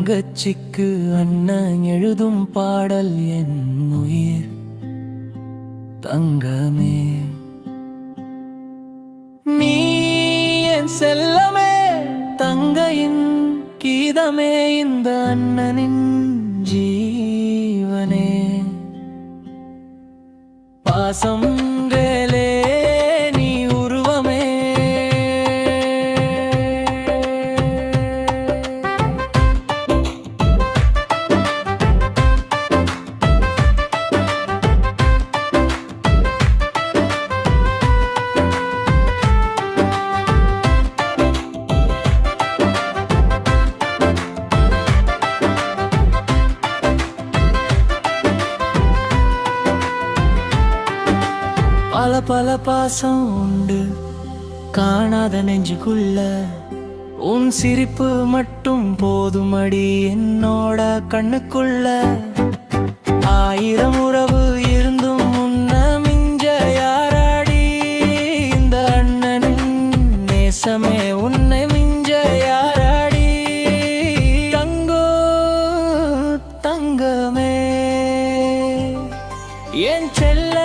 தங்கச்சிக்கு அண்ணன் எழுதும் பாடல் என் உயிர் தங்கமே. நீ என் செல்லமே, தங்கையின் கீதமே, இந்த அண்ணனின் ஜீவனே. பாசம் வேலே நீ உருவமே. பல பல பாசம் உண்டு காணாத நெஞ்சுக்குள்ள, உன் சிரிப்பு மட்டும் போதுமடி என்னோட கண்ணுக்குள்ள. ஆயிரம் உறவு இருந்தும் முன்ன மிஞ்ச யாராடி, இந்த அண்ணனின் நேசமே உன்னை மிஞ்ச யாராடி. தங்கோ தங்கமே என் செல்ல